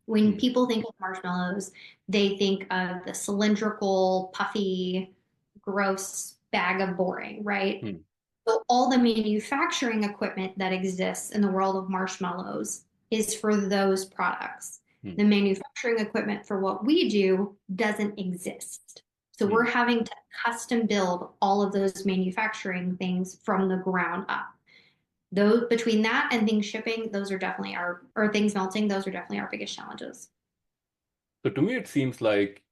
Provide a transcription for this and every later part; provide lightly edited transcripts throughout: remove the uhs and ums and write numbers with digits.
When Hmm. people think of marshmallows, they think of the cylindrical, puffy, gross bag of boring, right? Hmm. So all the manufacturing equipment that exists in the world of marshmallows is for those products. Hmm. The manufacturing equipment for what we do doesn't exist. So we're Hmm. having to custom build all of those manufacturing things from the ground up. Those between that and things shipping, those are definitely or things melting, those are definitely our biggest challenges. So to me, it seems like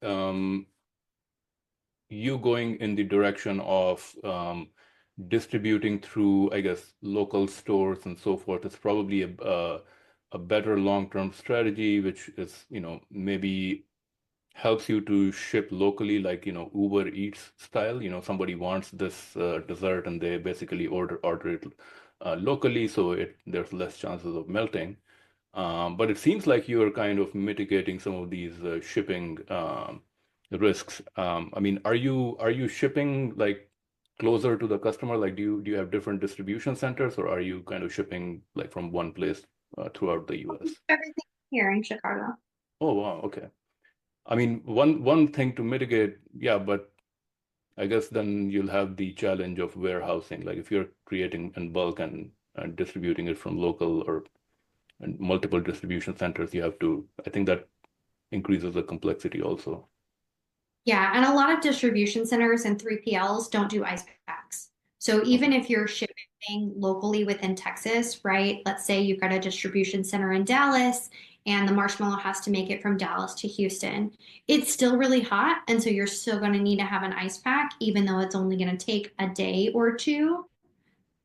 you going in the direction of distributing through, I guess, local stores and so forth is probably a better long-term strategy, which is, maybe helps you to ship locally, like, Uber Eats style. Somebody wants this dessert and they basically order it locally, so there's less chances of melting. But it seems like you're kind of mitigating some of these shipping risks. I mean, are you shipping like closer to the customer? Like, do you have different distribution centers, or are you kind of shipping like from one place throughout the US? Everything here in Chicago. Oh, wow. Okay. I mean, one thing to mitigate, yeah, but I guess then you'll have the challenge of warehousing. Like if you're creating in bulk and distributing it from local or and multiple distribution centers, you have to, I think that increases the complexity also. Yeah, and a lot of distribution centers and 3PLs don't do ice packs. So Okay. even if you're shipping locally within Texas, right? Let's say you've got a distribution center in Dallas and the marshmallow has to make it from Dallas to Houston. It's still really hot, and so you're still going to need to have an ice pack, even though it's only going to take a day or two.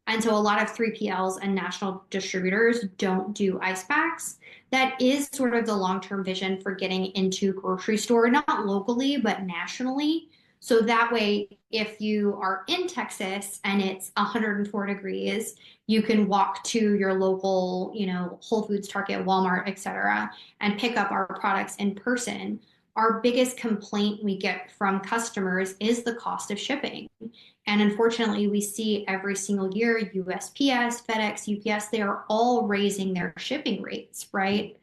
And so a lot of 3PLs and national distributors don't do ice packs. That is sort of the long-term vision for getting into grocery store, not locally, but nationally. So that way, if you are in Texas and it's 104 degrees, you can walk to your local, Whole Foods, Target, Walmart, et cetera, and pick up our products in person. Our biggest complaint we get from customers is the cost of shipping. And unfortunately, we see every single year USPS, FedEx, UPS, they are all raising their shipping rates, Hmm. right?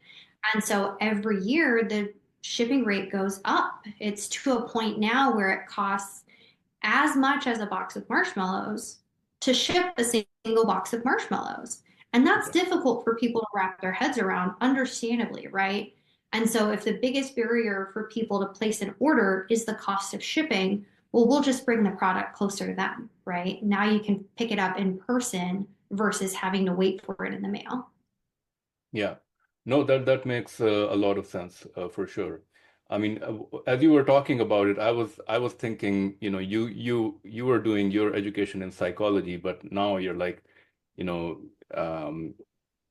And so every year the shipping rate goes up. It's to a point now where it costs as much as a box of marshmallows to ship a single box of marshmallows. And that's Okay. difficult for people to wrap their heads around, understandably, right? And so if the biggest barrier for people to place an order is the cost of shipping, well, we'll just bring the product closer to them, right? Now you can pick it up in person versus having to wait for it in the mail. Yeah. No, that makes a lot of sense for sure. I mean, as you were talking about it, I was thinking, you were doing your education in psychology, but now you're like, you know, um,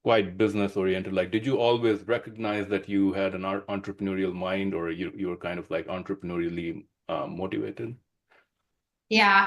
quite business oriented. Like, did you always recognize that you had an entrepreneurial mind, or you were kind of like entrepreneurially motivated? Yeah,